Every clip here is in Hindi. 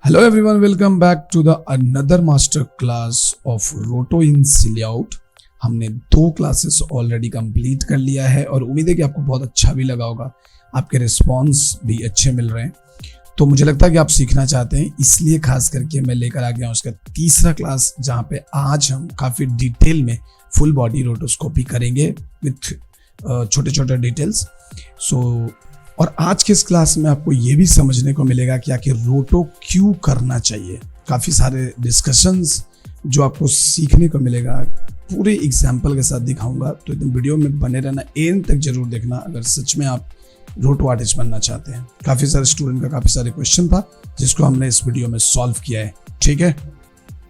Hello everyone, welcome back to the another master class of Roto in C Layout। हमने 2 क्लासेस ऑलरेडी कंप्लीट कर लिया है और उम्मीद है कि आपको बहुत अच्छा भी लगा होगा, आपके रिस्पॉन्स भी अच्छे मिल रहे हैं। तो मुझे लगता है कि आप सीखना चाहते हैं, इसलिए खास करके मैं लेकर आ गया हूँ उसका तीसरा क्लास, जहाँ पे आज हम काफ़ी डिटेल में फुल बॉडी रोटोस्कोपी करेंगे विथ छोटे छोटे डिटेल्स। और आज के इस क्लास में आपको ये भी समझने को मिलेगा कि आखिर रोटो क्यों करना चाहिए। काफ़ी सारे डिस्कशंस जो आपको सीखने को मिलेगा, पूरे एग्जाम्पल के साथ दिखाऊंगा, तो एकदम वीडियो में बने रहना, एंड तक जरूर देखना अगर सच में आप रोटो आर्टिस्ट बनना चाहते हैं। काफ़ी सारे स्टूडेंट का काफ़ी सारे क्वेश्चन था जिसको हमने इस वीडियो में सॉल्व किया है। ठीक है,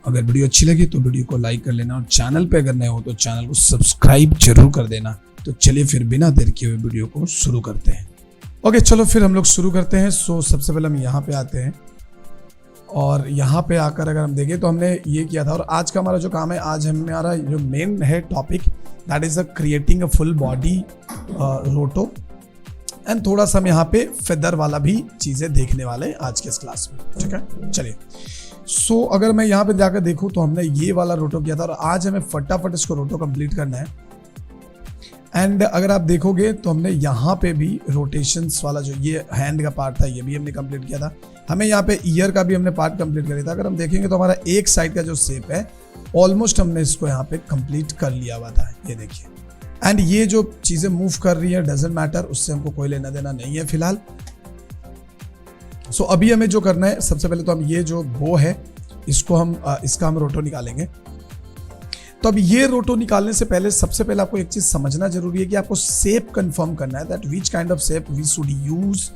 अगर वीडियो अच्छी लगी तो वीडियो को लाइक कर लेना और चैनल पे अगर नए हो तो चैनल को सब्सक्राइब जरूर कर देना। तो चलिए फिर बिना देर किए हुए वीडियो को शुरू करते हैं। ओके, चलो फिर हम लोग शुरू करते हैं। सबसे पहले हम यहाँ पे आते हैं और यहाँ पे आकर अगर हम देखें तो हमने ये किया था, और आज का हमारा जो काम है, आज हमारा जो मेन है topic, that is creating a full body रोटो, एंड थोड़ा सा हम यहाँ पे फेदर वाला भी चीज़ें देखने वाले हैं आज के इस क्लास में। ठीक है, चलिए। अगर मैं यहाँ पे जाकर देखूँ तो हमने ये वाला रोटो किया था और आज हमें फटाफट इसको रोटो कंप्लीट करना है। एंड अगर आप देखोगे तो हमने यहाँ पे भी रोटेशंस वाला जो ये हैंड का पार्ट था ये भी हमने कंप्लीट किया था। हमें यहाँ पे ईयर का भी हमने पार्ट कंप्लीट किया था। अगर हम देखेंगे तो हमारा एक साइड का जो शेप है ऑलमोस्ट हमने इसको यहाँ पे कंप्लीट कर लिया हुआ था, ये देखिए। एंड ये जो चीज़ें मूव कर रही है डजेंट मैटर, उससे हमको कोई लेना देना नहीं है फिलहाल। अभी हमें जो करना है, सबसे पहले तो हम ये जो बो है इसको इसका हम रोटो निकालेंगे। तो अब ये रोटो निकालने से पहले सबसे पहले आपको एक चीज समझना जरूरी है कि आपको शेप कंफर्म करना है, that which kind of shape we should use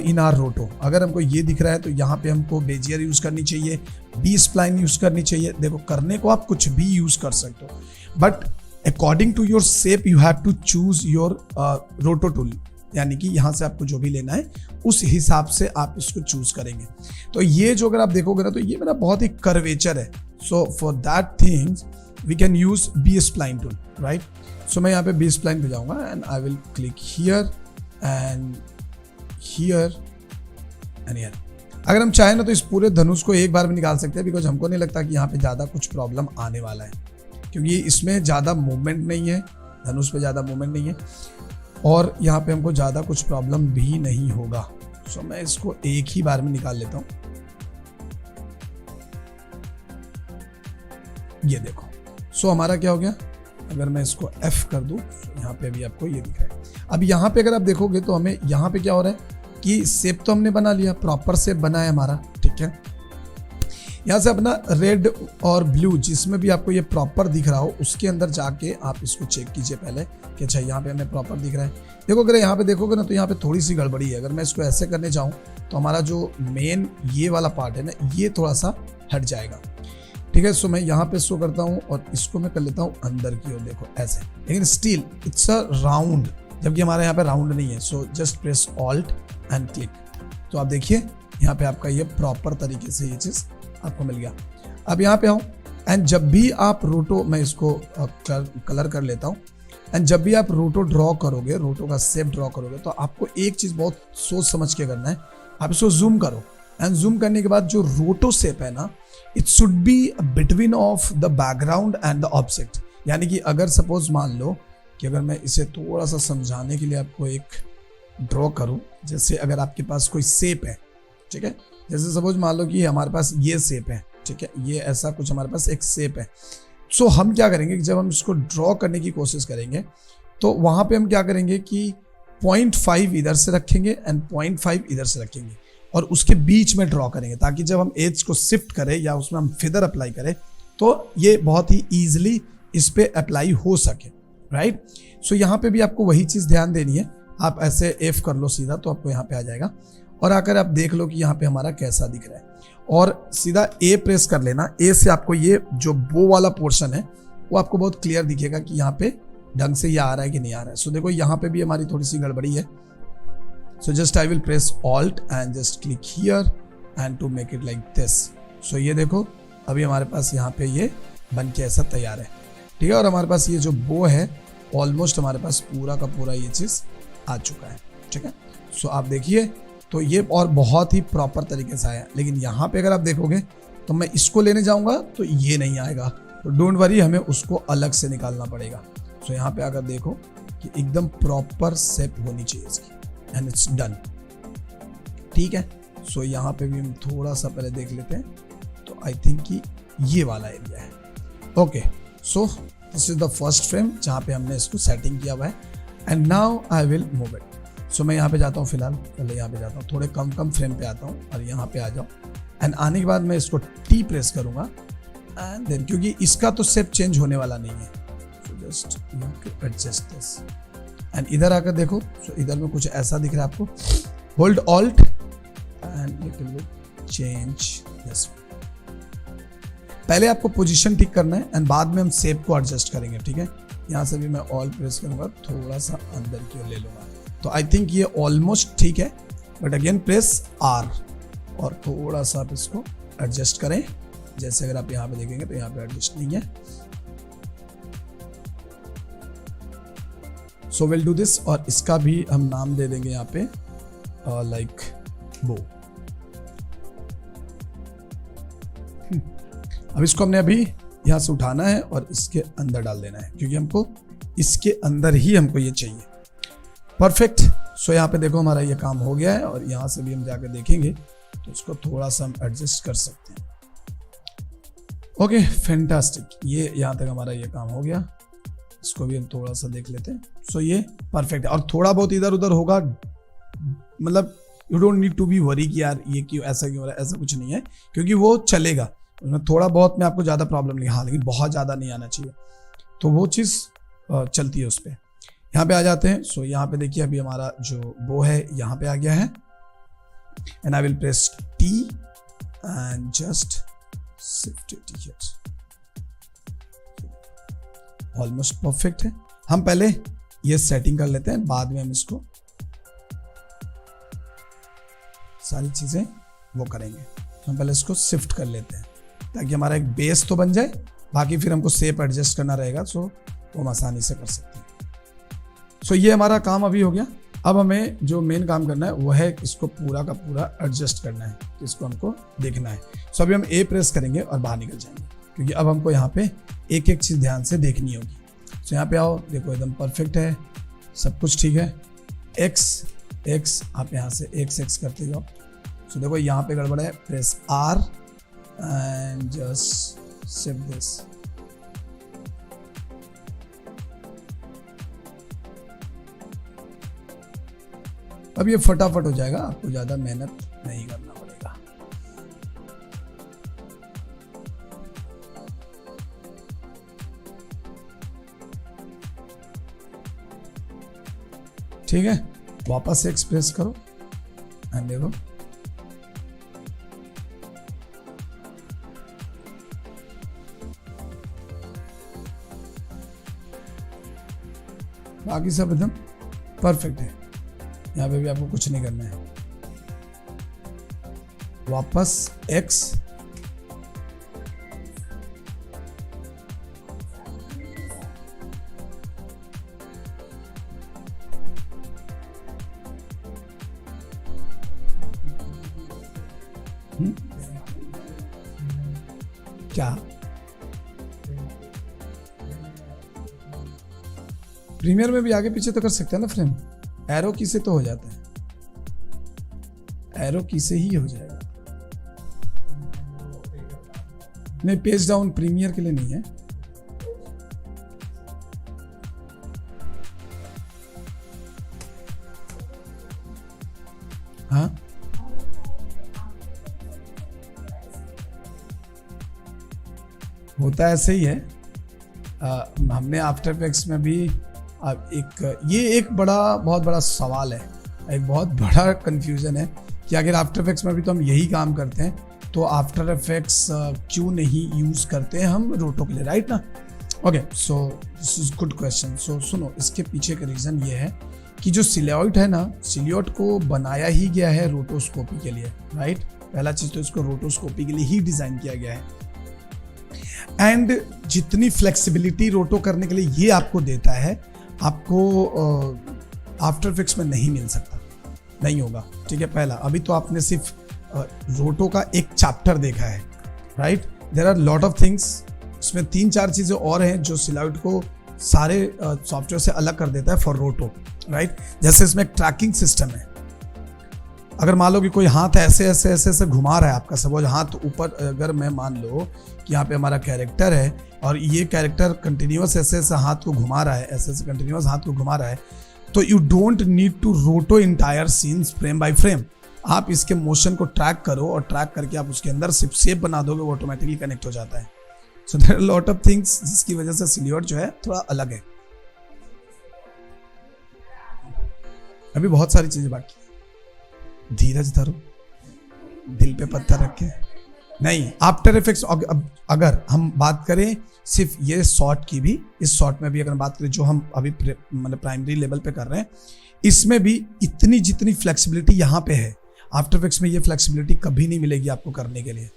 in R roto. अगर हमको ये दिख रहा है तो यहाँ पे हमको बेजियर यूज करनी चाहिए, बी स्प्लाइन यूज करनी चाहिए। देखो, करने को आप कुछ भी यूज कर सकते हो, but according to your shape you have to choose your roto tool, यानी कि यहाँ से आपको जो भी लेना है उस हिसाब से आप इसको चूज करेंगे। तो ये जो अगर आप देखोगे ना तो ये मेरा बहुत ही कर्वेचर है। So for that things we can use B-spline tool, right? मैं यहाँ पे B-spline पे जाऊँगा and I will click here and here and here। अगर हम चाहें ना तो इस पूरे धनुष को एक बार में निकाल सकते हैं, बिकॉज हमको नहीं लगता कि यहाँ पे ज़्यादा कुछ प्रॉब्लम आने वाला है, क्योंकि इसमें ज़्यादा मूवमेंट नहीं है, धनुष पे ज़्यादा मूवमेंट नहीं है और यहाँ पे हमको ज़्यादा कुछ प्रॉब्लम भी नहीं होगा। मैं इसको एक ही बार में निकाल लेता हूँ। ये देखो, हमारा क्या हो गया, अगर मैं इसको F कर दूं तो यहाँ पे भी आपको ये दिख रहा है। अब यहाँ पे अगर आप देखोगे तो हमें यहाँ पे क्या हो रहा है कि शेप तो हमने बना लिया, प्रॉपर शेप बना है हमारा। ठीक है, यहाँ से अपना रेड और ब्लू जिसमें भी आपको ये प्रॉपर दिख रहा हो उसके अंदर जाके आप इसको चेक कीजिए पहले कि अच्छा यहाँ पे हमें प्रॉपर दिख रहा है। देखो, अगर यहाँ पे देखोगे ना तो यहाँ पे थोड़ी सी गड़बड़ी है। अगर मैं इसको ऐसे करने जाऊँ तो हमारा जो मेन ये वाला पार्ट है ना, ये थोड़ा सा हट जाएगा। ठीक है, मैं यहाँ पे शो करता हूँ और इसको मैं कर लेता हूँ अंदर की ओर, देखो ऐसे, लेकिन स्टिल इट्स अ राउंड, जबकि हमारे यहाँ पे राउंड नहीं है। Just press alt and click, तो आप देखिए यहाँ पे आपका ये प्रॉपर तरीके से ये चीज़ आपको मिल गया। अब यहाँ पे आऊँ एंड जब भी आप रोटो, मैं इसको कलर कर लेता हूँ, एंड जब भी आप रोटो ड्रॉ करोगे, रोटो का शेप ड्रॉ करोगे, तो आपको एक चीज़ बहुत सोच समझ के करना है। आप इसको जूम करो एंड जूम करने के बाद जो रोटो शेप है ना, it should be between of the background and the object. यानी कि अगर सपोज मान लो कि अगर मैं इसे थोड़ा सा समझाने के लिए आपको एक ड्रॉ करूं, जैसे अगर आपके पास कोई शेप है, ठीक है, जैसे सपोज मान लो कि हमारे पास ये शेप है, ठीक है, ये ऐसा कुछ हमारे पास एक शेप है। हम क्या करेंगे कि जब हम इसको ड्रॉ करने की कोशिश करेंगे तो वहां पे हम क्या करेंगे कि 0.5 इधर से रखेंगे एंड 0.5 इधर से रखेंगे और उसके बीच में ड्रॉ करेंगे, ताकि जब हम एज को शिफ्ट करें या उसमें हम फेदर अप्लाई करें तो ये बहुत ही ईजिली इस पे अप्लाई हो सके, राइट। यहाँ पे भी आपको वही चीज़ ध्यान देनी है। आप ऐसे F कर लो सीधा तो आपको यहाँ पे आ जाएगा, और आकर आप देख लो कि यहाँ पे हमारा कैसा दिख रहा है, और सीधा A प्रेस कर लेना। A से आपको ये जो बो वाला पोर्शन है वो आपको बहुत क्लियर दिखेगा कि यहाँ पे ढंग से ये आ रहा है कि नहीं आ रहा है। देखो, यहाँ पे भी हमारी थोड़ी सी गड़बड़ी है। Just I will press Alt and just click here and to make it like this। ये देखो, अभी हमारे पास यहाँ पे ये बन के ऐसा तैयार है। ठीक है, और हमारे पास ये जो बो है ऑलमोस्ट हमारे पास पूरा का पूरा ये चीज़ आ चुका है। ठीक है, आप देखिए तो ये और बहुत ही प्रॉपर तरीके से आया। लेकिन यहाँ पे अगर आप देखोगे तो मैं इसको लेने जाऊँगा तो ये नहीं आएगा, तो डोंट वरी, हमें उसको अलग से निकालना पड़ेगा। तो यहाँ पे अगर देखो कि एकदम प्रॉपर शेप होनी चाहिए इसकी, एंड इट्स डन। ठीक है, सो यहाँ पे भी हम थोड़ा सा पहले देख लेते हैं। तो आई थिंक कि ये वाला एरिया है। Okay, so this is the first frame जहाँ पे हमने इसको सेटिंग किया हुआ है, and now I will move it. So मैं यहाँ पे जाता हूँ, फिलहाल पहले यहाँ पे जाता हूँ, थोड़े कम फ्रेम पे आता हूँ और यहाँ पे आ जाऊँ, एंड आने के बाद मैं इसको टी प्रेस करूँगा, एंड देन क्योंकि इसका तो शेप चेंज होने वाला नहीं है, so just you have to adjust this. And इधर आकर देखो, सो इधर में कुछ ऐसा दिख रहा है आपको, hold alt and little bit change this. पहले आपको पोजीशन ठीक करना है एंड बाद में हम शेप को एडजस्ट करेंगे। ठीक है, यहाँ से भी मैं ऑल प्रेस करूँगा, थोड़ा सा अंदर की ओर ले लूँगा, तो आई थिंक ये ऑलमोस्ट ठीक है। बट अगेन प्रेस आर और थोड़ा सा आप इसको एडजस्ट करें। जैसे अगर आप यहाँ पे देखेंगे तो यहाँ पे एडजस्ट नहीं है। सो विल डू दिस, और इसका भी हम नाम दे देंगे यहाँ पे लाइक बो। अब इसको हमने अभी यहाँ से उठाना है और इसके अंदर डाल देना है, क्योंकि हमको इसके अंदर ही हमको ये चाहिए। परफेक्ट। सो यहाँ पे देखो हमारा ये काम हो गया है, और यहाँ से भी हम जाकर देखेंगे तो इसको थोड़ा सा हम एडजस्ट कर सकते हैं। Okay, fantastic. ये यहाँ तक हमारा ये काम हो गया, इसको भी हम थोड़ा सा देख लेते हैं। सो ये परफेक्ट है, और थोड़ा बहुत इधर उधर होगा, मतलब you don't need to be worry कि यार ये क्यों ऐसा क्यों हो रहा है, ऐसा कुछ नहीं है, क्योंकि वो चलेगा। उसमें थोड़ा बहुत में आपको ज़्यादा प्रॉब्लम नहीं, हाँ, लेकिन बहुत ज़्यादा नहीं आना चाहिए, तो वो चीज़ चलती है उस पर। यहाँ पे आ जाते हैं। सो यहाँ पे देखिए अभी हमारा जो बो है यहाँ पे आ गया है, and I will press T and just shift it here. Almost perfect है। हम पहले ये सेटिंग कर लेते हैं, बाद में हम इसको सारी चीजें वो करेंगे। हम पहले इसको शिफ्ट कर लेते हैं ताकि हमारा एक बेस तो बन जाए, बाकी फिर हमको शेप एडजस्ट करना रहेगा, सो वो हम आसानी से कर सकते हैं। सो ये हमारा काम अभी हो गया। अब हमें जो मेन काम करना है वो है इसको पूरा का पूरा एडजस्ट करना है, इसको हमको देखना है। सो अभी हम ए प्रेस करेंगे और बाहर निकल जाएंगे, क्योंकि अब हमको यहाँ पे एक एक चीज़ ध्यान से देखनी होगी। सो यहाँ पे आओ, देखो एकदम परफेक्ट है, सब कुछ ठीक है। एक्स आप यहाँ से एक्स करते जाओ। सो देखो यहाँ पे गड़बड़ है, press R and just shift this. अब ये फटाफट हो जाएगा, आपको ज़्यादा मेहनत नहीं करना पड़ेगा। ठीक है, वापस एक्स प्रेस करो एंड देखो बाकी सब एकदम परफेक्ट है। यहाँ पे भी आपको कुछ नहीं करना है, वापस एक्स क्या प्रीमियर में भी आगे पीछे तो कर सकते हैं ना फ्रेम, एरो की से तो हो जाता है, एरो की से ही हो जाएगा। नहीं, पेज डाउन प्रीमियर के लिए नहीं है। हाँ, होता ऐसे ही है। हमने आफ्टर इफेक्ट्स में भी ये एक बहुत बड़ा सवाल है, एक बहुत बड़ा कंफ्यूजन है कि अगर आफ्टर इफेक्ट्स में भी तो हम यही काम करते हैं, तो आफ्टर इफेक्ट्स क्यों नहीं यूज़ करते हैं हम रोटो के लिए, राइट ना? Okay, so this is good question. So सुनो, इसके पीछे का रीज़न ये है कि जो सिल्हूट है ना, सिल्हूट को बनाया ही गया है रोटोस्कोपी के लिए, राइट? पहला चीज़ तो इसको रोटोस्कोपी के लिए ही डिज़ाइन किया गया है, एंड जितनी फ्लेक्सिबिलिटी रोटो करने के लिए ये आपको देता है, आपको आफ्टर इफेक्ट्स में नहीं मिल सकता, नहीं होगा। ठीक है पहला। अभी तो आपने सिर्फ रोटो का एक चैप्टर देखा है, right. There are lot of things, इसमें 3-4 चीजें और हैं जो सिलाउट को सारे सॉफ्टवेयर से अलग कर देता है फॉर रोटो, राइट। जैसे इसमें एक ट्रैकिंग सिस्टम है। अगर मान लो कि कोई हाथ ऐसे ऐसे ऐसे ऐसे घुमा रहा है आपका, सपोज हाथ ऊपर, अगर मैं मान लो कि यहाँ पे हमारा कैरेक्टर है और ये कैरेक्टर कंटिन्यूअस ऐसे ऐसे हाथ को घुमा रहा है, ऐसे ऐसे कंटिन्यूअस हाथ को घुमा रहा है, तो यू डोंट नीड टू रोटो entire scenes frame by frame. आप इसके मोशन को ट्रैक करो और ट्रैक करके आप उसके अंदर सिर्फ शेप बना दोगे, वो ऑटोमेटिकली कनेक्ट हो जाता है। So there are lot of things जिसकी वजह से सिल्योट जो है थोड़ा अलग है। अभी बहुत सारी चीजें बाकी, धीरज धरो, दिल पे पत्थर रखे। नहीं, आफ्टर इफेक्ट्स अगर हम बात करें सिर्फ ये शॉर्ट की भी, इस शॉर्ट में भी अगर बात करें जो हम अभी मतलब प्राइमरी लेवल पे कर रहे हैं, इसमें भी इतनी जितनी फ्लेक्सिबिलिटी यहाँ पे है, आफ्टर इफेक्ट्स में ये फ्लेक्सिबिलिटी कभी नहीं मिलेगी आपको करने के लिए,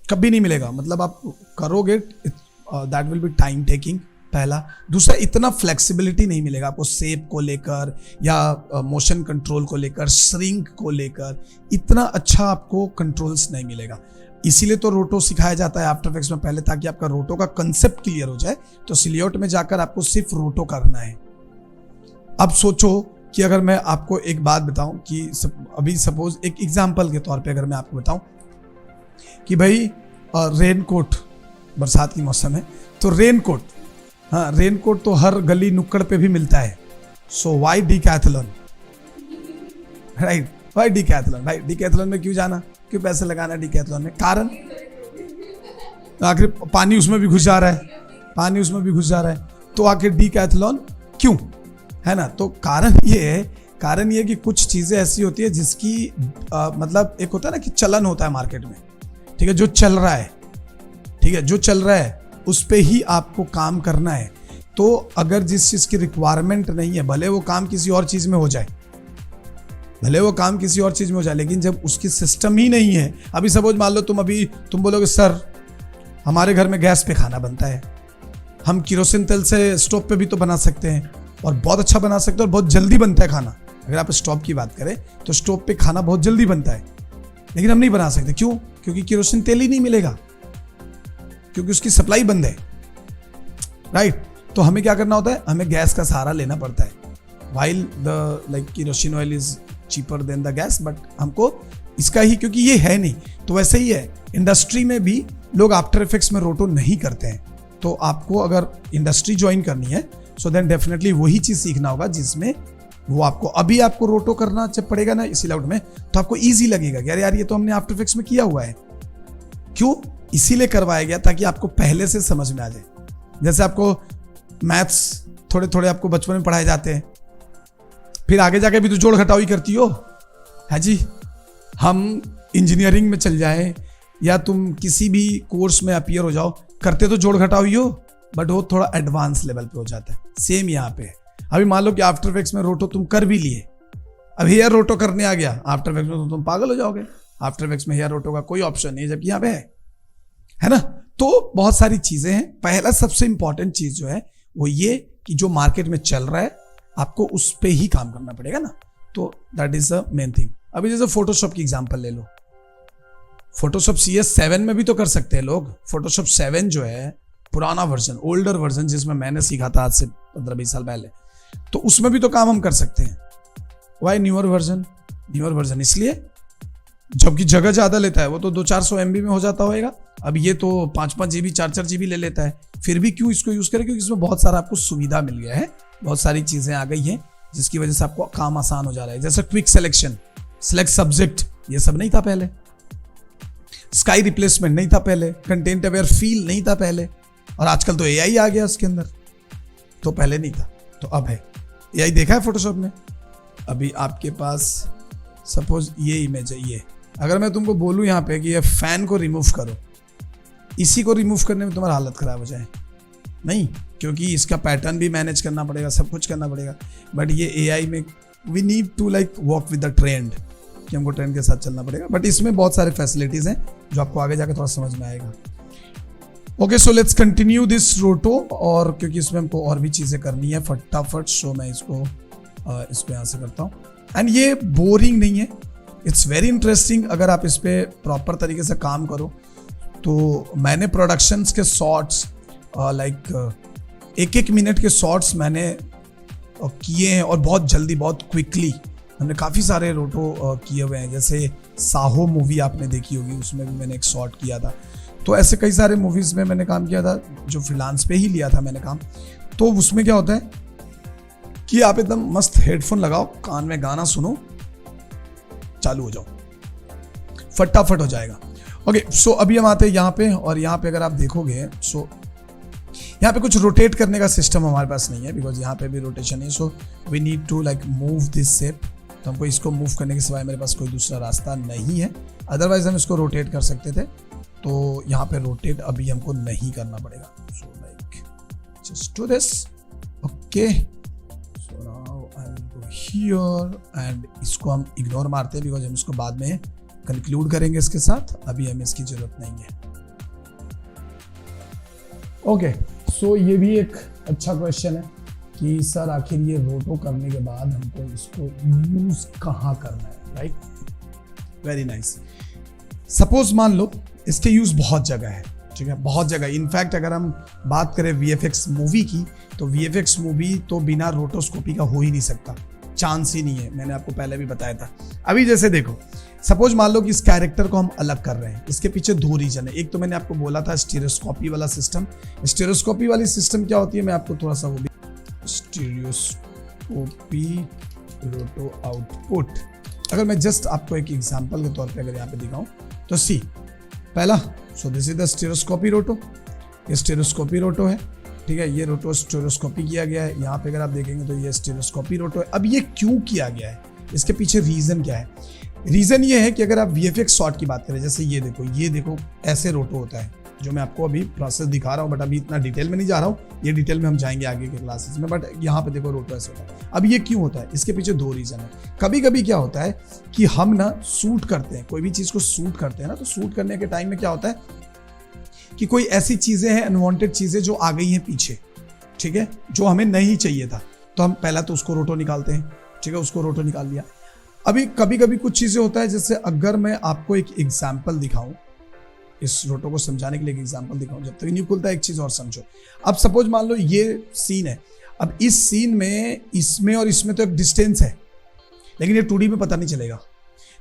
कभी नहीं मिलेगा। मतलब आप करोगे that will be time taking, पहला। दूसरा, इतना फ्लेक्सिबिलिटी नहीं मिलेगा आपको शेप को लेकर या मोशन कंट्रोल को लेकर, श्रिंक को लेकर, इतना अच्छा आपको कंट्रोल्स नहीं मिलेगा। इसीलिए तो रोटो सिखाया जाता है आफ्टर इफेक्ट्स में पहले, ताकि आपका रोटो का कंसेप्ट क्लियर हो जाए। तो सिलियोट में जाकर आपको सिर्फ रोटो करना है। अब सोचो कि अगर मैं आपको एक बात बताऊं कि अभी सपोज एक एग्जांपल के तौर पे अगर मैं आपको बताऊं कि भाई रेनकोट, बरसात की मौसम है तो रेनकोट, हाँ रेनकोट तो हर गली नुक्कड़ पे भी मिलता है। So why Decathlon, right, why Decathlon, right. Decathlon में क्यों जाना, क्यों पैसे लगाना डिकैथलॉन में? कारण आखिर पानी उसमें भी घुस जा रहा है, पानी उसमें भी घुस जा रहा है, तो आखिर डिकैथलॉन क्यों, है ना। तो कारण ये कि कुछ चीजें ऐसी होती है जिसकी मतलब एक होता है ना कि चलन होता है मार्केट में, ठीक है, जो चल रहा है, ठीक है, जो चल रहा है उस पे ही आपको काम करना है। तो अगर जिस चीज की रिक्वायरमेंट नहीं है, भले वो काम किसी और चीज में हो जाए, लेकिन जब उसकी सिस्टम ही नहीं है, अभी सपोज मान लो तुम बोलोगे सर हमारे घर में गैस पे खाना बनता है, हम किरोसिन तेल से स्टोव पे भी तो बना सकते हैं और बहुत अच्छा बना सकते हैं और बहुत जल्दी बनता है खाना। अगर आप स्टोव की बात करें तो स्टोव पे खाना बहुत जल्दी बनता है, लेकिन हम नहीं बना सकते। क्यों? क्योंकि किरोसिन तेल ही नहीं मिलेगा, क्योंकि उसकी सप्लाई बंद है, राइट। तो हमें क्या करना होता है, हमें गैस का सहारा लेना पड़ता है। While the like kerosene oil is cheaper than the gas, but हमको इसका ही, क्योंकि ये है नहीं। तो वैसे ही है इंडस्ट्री में भी, लोग आफ्टर इफेक्ट्स में रोटो नहीं करते हैं। तो आपको अगर इंडस्ट्री ज्वाइन करनी है सो देन डेफिनेटली वही चीज सीखना होगा जिसमें वो अभी आपको रोटो करना जब पड़ेगा ना इसी लाउड में, तो आपको ईजी लगेगा कि अरे यार ये तो हमने आफ्टर इफेक्ट्स में किया हुआ है। क्यों? इसीलिए करवाया गया ताकि आपको पहले से समझ में आ जाए। जैसे आपको मैथ्स थोड़े थोड़े आपको बचपन में पढ़ाए जाते हैं, फिर आगे जाके भी तो जोड़ घटाव ही करती हो, है जी। हम इंजीनियरिंग में चल जाए या तुम किसी भी कोर्स में अपीयर हो जाओ, करते तो जोड़ घटाव ही हो, बट वो थोड़ा एडवांस लेवल पे हो जाता है। सेम यहाँ पे है। अभी मान लो कि आफ्टर इफेक्ट्स में रोटो तुम कर भी लिए, अब हेयर रोटो करने आ गया आफ्टर इफेक्ट्स में, तो तुम पागल हो जाओगे। आफ्टर इफेक्ट्स में हेयर रोटो का कोई ऑप्शन नहीं है, जबकि यहाँ पे है ना। तो बहुत सारी चीजें हैं। पहला सबसे इंपॉर्टेंट चीज जो है वो ये कि जो मार्केट में चल रहा है आपको उस पे ही काम करना पड़ेगा ना। तो that is the main thing. अभी जैसे फोटोशॉप की एग्जांपल ले लो, फोटोशॉप CS7 में भी तो कर सकते हैं लोग। फोटोशॉप 7 जो है पुराना वर्जन, ओल्डर वर्जन, जिसमें मैंने सीखा था आज से 15-20 साल पहले, तो उसमें भी तो काम हम कर सकते हैं। वाई न्यूअर वर्जन इसलिए जबकि जगह ज्यादा लेता है, वो तो 200-400 MB में हो जाता होगा। अब ये तो 5-5 GB 4-4 GB ले लेता है। फिर भी क्यों इसको यूज करें? क्योंकि इसमें बहुत सारा आपको सुविधा मिल गया है, बहुत सारी चीजें आ गई हैं जिसकी वजह से आपको काम आसान हो जा रहा है। जैसे क्विक सिलेक्शन, सिलेक्ट सब्जेक्ट, ये सब नहीं था पहले। स्काई रिप्लेसमेंट नहीं था पहले, कंटेंट अवेयर फील नहीं था पहले, और आजकल तो AI आ गया उसके अंदर, तो पहले नहीं था, तो अब है। AI देखा है फोटोशॉप में? अभी आपके पास सपोज ये इमेज है, ये अगर मैं तुमको बोलूं यहाँ पे कि ये फैन को रिमूव करो, इसी को रिमूव करने में तुम्हारा हालत खराब हो जाए नहीं, क्योंकि इसका पैटर्न भी मैनेज करना पड़ेगा, सब कुछ करना पड़ेगा। बट ये AI में we need to like walk with the trend, कि हमको ट्रेंड के साथ चलना पड़ेगा। बट इसमें बहुत सारे फैसिलिटीज हैं जो आपको आगे जाकर थोड़ा समझ में आएगा। Okay, so let's continue this रोटो, और क्योंकि इसमें हमको और भी चीजें करनी है फटाफट, सो मैं इसको यहाँ से करता हूँ। एंड ये बोरिंग नहीं है, इट्स वेरी इंटरेस्टिंग अगर आप इस पर प्रॉपर तरीके से काम करो। तो मैंने प्रोडक्शंस के शॉट्स लाइक एक मिनट के शॉट्स मैंने किए हैं और बहुत जल्दी, बहुत क्विकली हमने काफ़ी सारे रोटो किए हुए हैं। जैसे साहो मूवी आपने देखी होगी, उसमें भी मैंने एक शॉट किया था। तो ऐसे कई सारे मूवीज़ में मैंने काम किया था जो फ्रीलांस पे ही लिया था मैंने काम। तो उसमें क्या होता है कि आप एकदम मस्त हेडफोन लगाओ, कान में गाना सुनो, चालू हो जाओ, फटाफट हो जाएगा। ओके, सो अभी हम आते हैं यहाँ पे, और यहाँ पे अगर आप देखोगे सो यहाँ पे कुछ रोटेट करने का सिस्टम हमारे पास नहीं है, बिकॉज यहाँ पे भी रोटेशन है। So we need to like move this shape. तो हमको इसको मूव करने के सिवाय मेरे पास कोई दूसरा रास्ता नहीं है, अदरवाइज हम इसको रोटेट कर सकते थे। तो यहाँ पे रोटेट अभी हमको नहीं करना पड़ेगा। So like just do this, okay. So now I will go here and इसको हम इग्नोर मारते हैं बिकॉज हम इसको बाद में कंक्लूड करेंगे इसके साथ, अभी हमें इसकी जरूरत नहीं है। ओके, सो ये भी एक अच्छा क्वेश्चन है कि सर आखिर ये रोटो करने के बाद हमको इसको यूज कहाँ करना है, राइट? Very nice. सपोज मान लो इसके यूज बहुत जगह है, ठीक है, बहुत जगह। इनफैक्ट अगर हम बात करें वीएफएक्स मूवी की, तो वीएफएक्स मूवी तो बिना रोटोस्कोपी का हो ही नहीं सकता, चांस ही नहीं है। मैंने आपको पहले भी बताया था। अभी जैसे देखो, सपोज मान लो कि इस कैरेक्टर को हम अलग कर रहे हैं, इसके पीछे दो रीजन है। एक तो मैंने आपको बोला था स्टीरियोस्कोपी वाला सिस्टम। स्टीरियोस्कोपी वाली सिस्टम क्या होती है, मैं आपको थोड़ा सा वो भी, स्टीरियोस्कोपी रोटो आउटपुट, अगर मैं जस्ट आपको एक एग्जांपल के तौर पे अगर यहाँ पे दिखाऊं तो सी पहला, सो दिस इज द स्टीरियोस्कोपी रोटो, ये स्टीरियोस्कोपी रोटो है, ठीक है, ये रोटो स्टीरियोस्कोपी किया गया है। यहाँ पे अगर आप देखेंगे तो ये स्टीरियोस्कोपी रोटो है। अब ये क्यों किया गया है, इसके पीछे रीजन क्या है? रीजन ये है कि अगर आप वीएफएक्स शॉट की बात करें, जैसे ये देखो ऐसे रोटो होता है, जो मैं आपको अभी प्रोसेस दिखा रहा हूँ, बट अभी इतना डिटेल में नहीं जा रहा हूँ, ये डिटेल में हम जाएंगे आगे के क्लासेस में। बट यहाँ पे देखो रोटो ऐसे होता है। अब ये क्यों होता है, इसके पीछे दो रीजन है। कभी कभी क्या होता है कि हम ना शूट करते हैं, कोई भी चीज को शूट करते हैं ना, तो शूट करने के टाइम में क्या होता है कि कोई ऐसी चीजें हैं, अनवांटेड चीजें जो आ गई हैं पीछे, ठीक है, जो हमें नहीं चाहिए था, तो हम पहला तो उसको रोटो निकालते हैं, ठीक है, उसको रोटो निकाल लिया। अभी कभी कभी कुछ चीजें होता है, जैसे अगर मैं आपको एक एग्जाम्पल दिखाऊं, इस रोटो को समझाने के लिए एक एग्जाम्पल दिखाऊं, जब तक नहीं खुलता एक चीज और समझो। अब सपोज मान लो ये सीन है, अब इस सीन में इसमें और इसमें तो एक डिस्टेंस है, लेकिन ये 2D में पता नहीं चलेगा।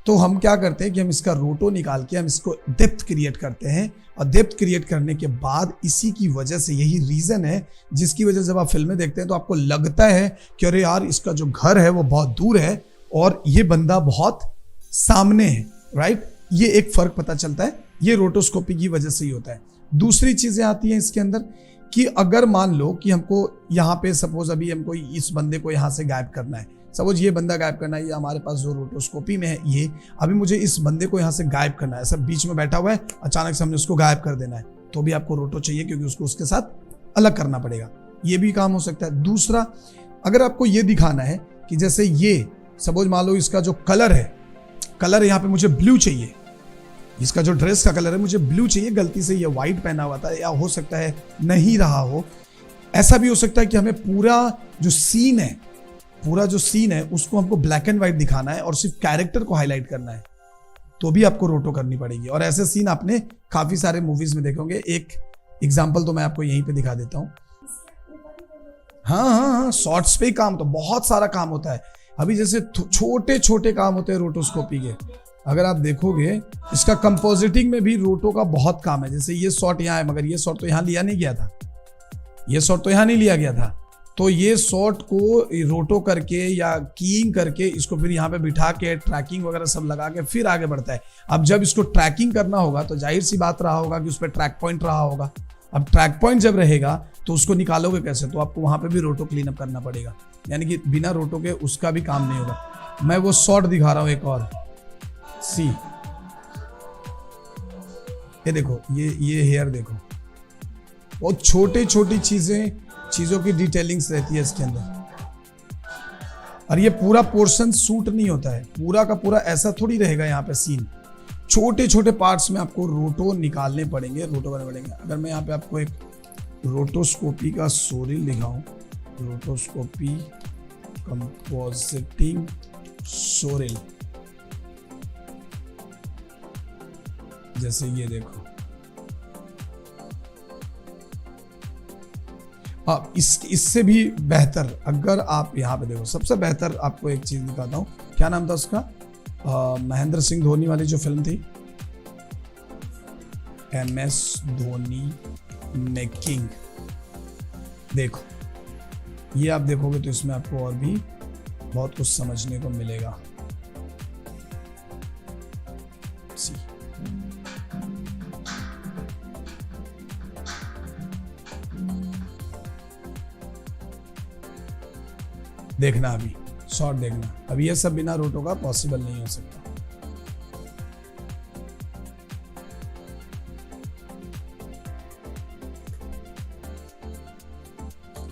तो हम क्या करते हैं कि हम इसका रोटो निकाल के हम इसको डेप्थ क्रिएट करते हैं, और डेप्थ क्रिएट करने के बाद इसी की वजह से, यही रीजन है जिसकी वजह से जब आप फिल्में देखते हैं तो आपको लगता है कि अरे यार इसका जो घर है वो बहुत दूर है और ये बंदा बहुत सामने है, राइट? ये एक फर्क पता चलता है, ये रोटोस्कोपी की वजह से ही होता है। दूसरी चीजें आती हैं इसके अंदर कि अगर मान लो कि हमको यहाँ पे सपोज अभी हमको इस बंदे को यहाँ से गायब करना है, सपोज ये बंदा गायब करना है, ये हमारे पास जो रोटोस्कोपी में है ये, अभी मुझे इस बंदे को यहाँ से गायब करना है, सब बीच में बैठा हुआ है, अचानक से हमने उसको गायब कर देना है, तो भी आपको रोटो चाहिए क्योंकि उसको उसके साथ अलग करना पड़ेगा। ये भी काम हो सकता है। दूसरा, अगर आपको ये दिखाना है कि जैसे ये सपोज मान लो इसका जो कलर है, कलर यहाँ पे मुझे ब्लू चाहिए, इसका जो ड्रेस का कलर है मुझे ब्लू चाहिए, गलती से ये व्हाइट पहना हुआ था, या हो सकता है नहीं रहा हो। ऐसा भी हो सकता है कि हमें पूरा जो सीन है उसको हमको ब्लैक एंड व्हाइट दिखाना है और सिर्फ कैरेक्टर को हाईलाइट करना है, तो भी आपको रोटो करनी पड़ेगी। और ऐसे सीन आपने काफी सारे मूवीज में देखे होंगे। एक एग्जाम्पल तो मैं आपको यहीं पे दिखा देता हूँ। हाँ, शॉर्ट्स पे ही काम, तो बहुत सारा काम होता है। अभी जैसे छोटे छोटे काम होते हैं रोटोस्कोपी के, अगर आप देखोगे इसका कंपोजिटिंग में भी रोटो का बहुत काम है। जैसे ये शॉट यहाँ है, मगर ये शॉट तो यहाँ लिया नहीं गया था, ये शॉट तो यहाँ नहीं लिया गया था, तो ये शॉट को रोटो करके या कीइंग करके इसको फिर यहाँ पे बिठा के ट्रैकिंग वगैरह सब लगा के फिर आगे बढ़ता है। अब जब इसको ट्रैकिंग करना होगा तो जाहिर सी बात रहा होगा कि उस पर ट्रैक पॉइंट रहा होगा। अब ट्रैक पॉइंट जब रहेगा तो उसको निकालोगे कैसे, तो आपको वहां पे भी रोटो क्लीन अप करना पड़ेगा, यानी कि बिना रोटो के उसका भी काम नहीं होगा। मैं वो शॉट दिखा रहा हूँ एक और, सी ये देखो, ये हेयर देखो, बहुत छोटी छोटी चीजों की डिटेलिंग्स रहती है इसके अंदर। और ये पूरा पोर्शन शूट नहीं होता है, पूरा का पूरा ऐसा थोड़ी रहेगा यहाँ पे सीन, छोटे छोटे पार्ट्स में आपको रोटो निकालने पड़ेंगे, रोटो करने पड़ेंगे। अगर मैं यहाँ पे आपको एक रोटोस्कोपी का सोरिल दिखाऊं, रोटोस्कोपी कंपोजिटिंग सोरिल, जैसे ये देखो। अब इससे भी बेहतर अगर आप यहाँ पे देखो, सबसे बेहतर आपको एक चीज दिखाता हूँ। क्या नाम था उसका, महेंद्र सिंह धोनी वाली जो फिल्म थी, MS धोनी मेकिंग। देखो ये आप देखोगे तो इसमें आपको और भी बहुत कुछ समझने को मिलेगा। देखना अभी शॉट देखना। अब ये सब बिना रोटो का पॉसिबल नहीं हो सकता।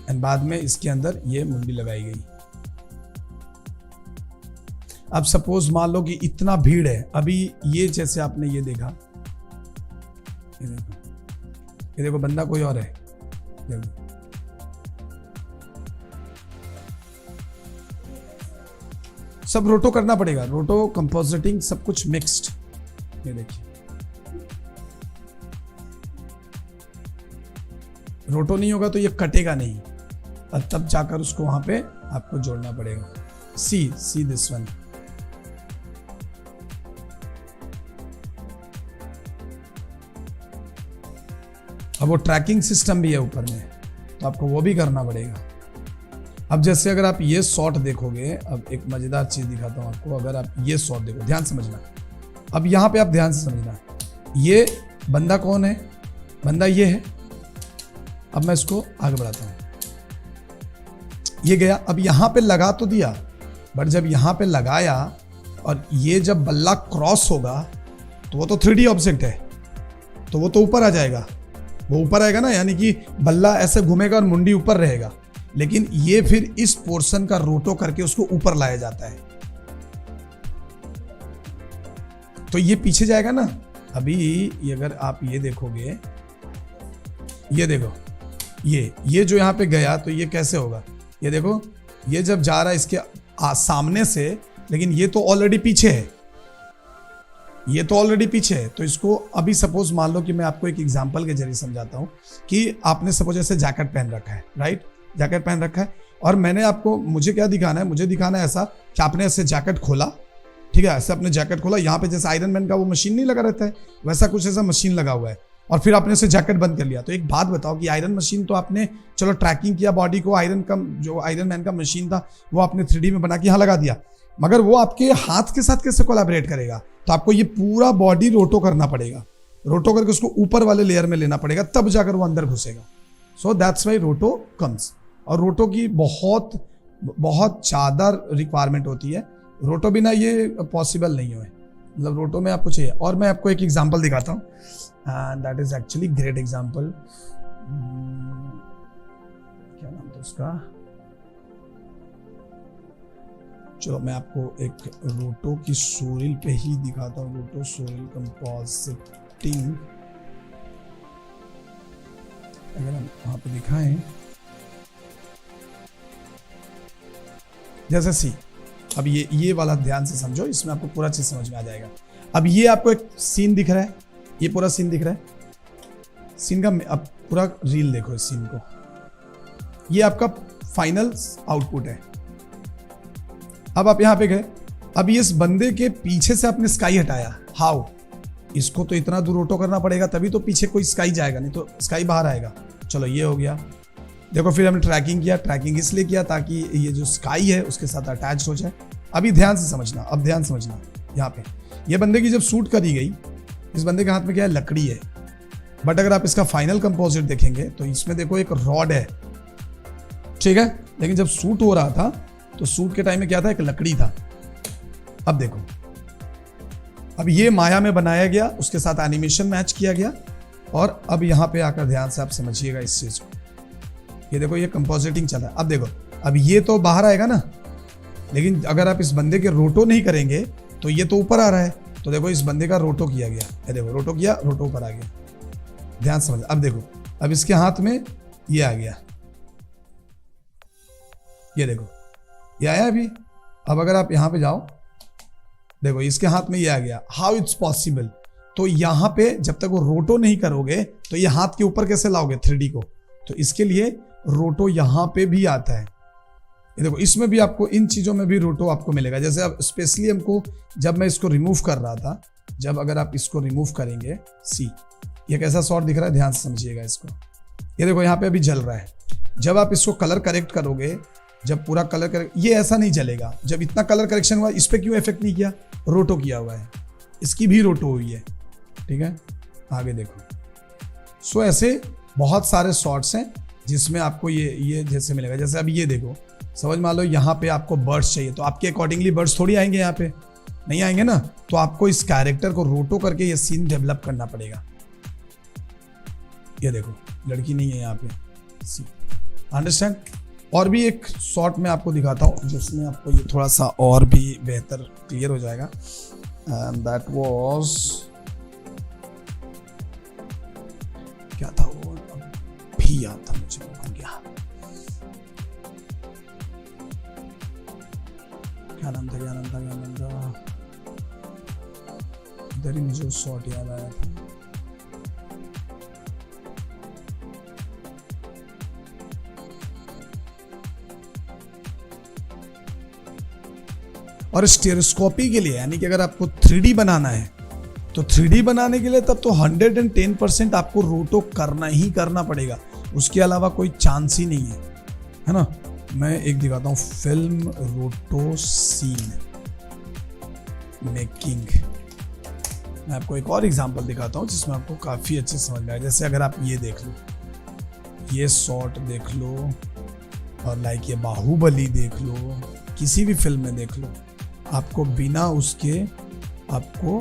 एंड बाद में इसके अंदर ये मुंडी लगाई गई। अब सपोज मान लो कि इतना भीड़ है, अभी ये जैसे आपने ये देखा, ये देखो बंदा कोई और है, देखो सब रोटो करना पड़ेगा, रोटो कंपोजिटिंग सब कुछ मिक्स्ड। ये देखिए रोटो नहीं होगा तो ये कटेगा नहीं, और तब जाकर उसको वहां पे आपको जोड़ना पड़ेगा। See this one. अब वो ट्रैकिंग सिस्टम भी है ऊपर में, तो आपको वो भी करना पड़ेगा। अब जैसे अगर आप ये शॉट देखोगे, अब एक मजेदार चीज दिखाता हूं आपको। अगर आप ये शॉट देखो, ध्यान समझना। अब यहां पे आप ध्यान से समझना, ये बंदा कौन है, बंदा ये है। अब मैं इसको आगे बढ़ाता हूं, ये गया। अब यहां पे लगा तो दिया, बट जब यहां पे लगाया और ये जब बल्ला क्रॉस होगा तो वो तो 3D ऑब्जेक्ट है, तो वो तो ऊपर आ जाएगा। वो ऊपर आएगा ना, यानी कि बल्ला ऐसे घूमेगा और मुंडी ऊपर रहेगा। लेकिन ये फिर इस पोर्शन का रोटो करके उसको ऊपर लाया जाता है, तो ये पीछे जाएगा ना। अभी ये अगर आप ये देखोगे, ये देखो, ये जो यहां पे गया तो ये कैसे होगा, ये देखो, ये जब जा रहा है इसके सामने से, लेकिन ये तो ऑलरेडी पीछे है, ये तो ऑलरेडी पीछे है। तो इसको अभी सपोज मान लो कि मैं आपको एक एग्जांपल के जरिए समझाता हूं कि आपने सपोज ऐसे जैकेट पहन रखा है, राइट, जैकेट पहन रखा है, और मैंने आपको, मुझे क्या दिखाना है, मुझे दिखाना है ऐसा कि आपने ऐसे जैकेट खोला, ठीक है, ऐसे अपने जैकेट खोला, यहाँ पे जैसे आयरन मैन का वो मशीन नहीं लगा रहता है, वैसा कुछ ऐसा मशीन लगा हुआ है, और फिर आपने इसे जैकेट बंद कर लिया। तो एक बात बताओ कि आयरन मशीन तो आपने चलो ट्रैकिंग किया बॉडी को, आयरन का जो आयरन मैन का मशीन था वो आपने 3D में बना के यहाँ लगा दिया, मगर वो आपके हाथ के साथ कैसे कोलैबोरेट करेगा। तो आपको ये पूरा बॉडी रोटो करना पड़ेगा, रोटो करके उसको ऊपर वाले लेयर में लेना पड़ेगा, तब जाकर वो अंदर घुसेगा। सो दैट्स वाई रोटो कम्स। और रोटो की बहुत बहुत ज़्यादा रिक्वायरमेंट होती है, रोटो बिना ये पॉसिबल नहीं है, मतलब रोटो में आपको चाहिए। और मैं आपको एक एग्जांपल दिखाता हूँ, and that is actually great example. क्या नाम था उसका, चलो मैं आपको एक रोटो की सोरिल पे ही दिखाता हूँ। रोटो सोरिल कंपोजिटिंग, अगर हम वहां पे दिखाएं, जैसे सी। अब ये वाला ध्यान से समझो, इसमें आपको पूरा चीज समझ में आ जाएगा। अब ये आपको एक सीन दिख रहा है, ये पूरा सीन दिख रहा है, सीन का अब पूरा रील देखो इस सीन को, ये आपका फाइनल आउटपुट है। अब आप यहां पे गए, अब इस बंदे के पीछे से आपने स्काई हटाया, हाउ, इसको तो इतना दूर रोटो करना पड़ेगा तभी तो पीछे कोई स्काई जाएगा, नहीं तो स्काई बाहर आएगा। चलो ये हो गया। देखो फिर हमने ट्रैकिंग किया, ट्रैकिंग इसलिए किया ताकि ये जो स्काई है उसके साथ अटैच हो जाए। अभी ध्यान से समझना, अब ध्यान समझना, यहाँ पे ये बंदे की जब शूट करी गई, इस बंदे के हाथ में क्या है, लकड़ी है, बट अगर आप इसका फाइनल कंपोजिट देखेंगे तो इसमें देखो एक रॉड है, ठीक है, लेकिन जब शूट हो रहा था तो शूट के टाइम में क्या था, एक लकड़ी था। अब देखो, अब ये माया में बनाया गया, उसके साथ एनिमेशन मैच किया गया, और अब यहाँ पे आकर ध्यान से आप समझिएगा इस चीज को। ये देखो ये कंपोजिटिंग चला है। अब देखो, अब ये तो बाहर आएगा ना, लेकिन अगर आप इस बंदे के रोटो नहीं करेंगे तो ये तो ऊपर आ रहा है। तो देखो इस बंदे का रोटो किया गया, ये देखो रोटो किया, रोटो ऊपर आ गया, ध्यान समझ। अब देखो, अब इसके हाथ में ये आ गया, ये देखो ये आया अभी, अब अगर आप यहाँ पे जाओ, देखो इसके हाथ में ये आ गया, हाउ इट्स पॉसिबल। तो यहाँ पे जब तक वो रोटो नहीं करोगे तो ये हाथ के ऊपर कैसे लाओगे 3D को, तो इसके लिए रोटो यहाँ पे भी आता है। ये देखो इसमें भी आपको, इन चीजों में भी रोटो आपको मिलेगा। जैसे अब स्पेशली हमको, जब मैं इसको रिमूव कर रहा था, जब अगर आप इसको रिमूव करेंगे, सी ये कैसा शॉट दिख रहा है, ध्यान से समझिएगा इसको। ये देखो यहाँ पे अभी जल रहा है। जब आप इसको कलर करेक्ट करोगे, जब पूरा कलर करेक्ट, ये ऐसा नहीं जलेगा। जब इतना कलर करेक्शन हुआ, इस पर क्यों इफेक्ट नहीं किया, रोटो किया हुआ है, इसकी भी रोटो हुई है। ठीक है, आगे देखो। सो ऐसे बहुत सारे शॉट्स हैं जिसमें आपको ये जैसे मिलेगा। जैसे अब ये देखो, समझ मान लो यहाँ पे आपको बर्ड्स चाहिए, तो आपके अकॉर्डिंगली बर्ड्स थोड़ी आएंगे, यहाँ पे नहीं आएंगे ना। तो आपको इस कैरेक्टर को रोटो करके ये सीन डेवलप करना पड़ेगा। ये देखो लड़की नहीं है यहाँ पे, सी अंडरस्टैंड। और भी एक शॉट में आपको दिखाता हूँ जिसमें आपको ये थोड़ा सा और भी बेहतर क्लियर हो जाएगा। दैट वाज, क्या था वो, भी याद था मुझे, भूल गया क्या नाम था। इधर ही मुझे शॉट याद आया था। और स्टेरियोस्कोपी के लिए, यानी कि अगर आपको 3D बनाना है, तो 3D बनाने के लिए तब तो 110% आपको रोटो करना ही करना पड़ेगा, उसके अलावा कोई चांस ही नहीं है ना। मैं एक दिखाता हूँ, फिल्म रोटो सीन मेकिंग। मैं आपको एक और एग्जांपल दिखाता हूँ जिसमें आपको काफ़ी अच्छे समझ में आए। जैसे अगर आप ये देख लो, ये शॉट देख लो, और लाइक ये बाहुबली देख लो, किसी भी फिल्म में देख लो, आपको बिना उसके आपको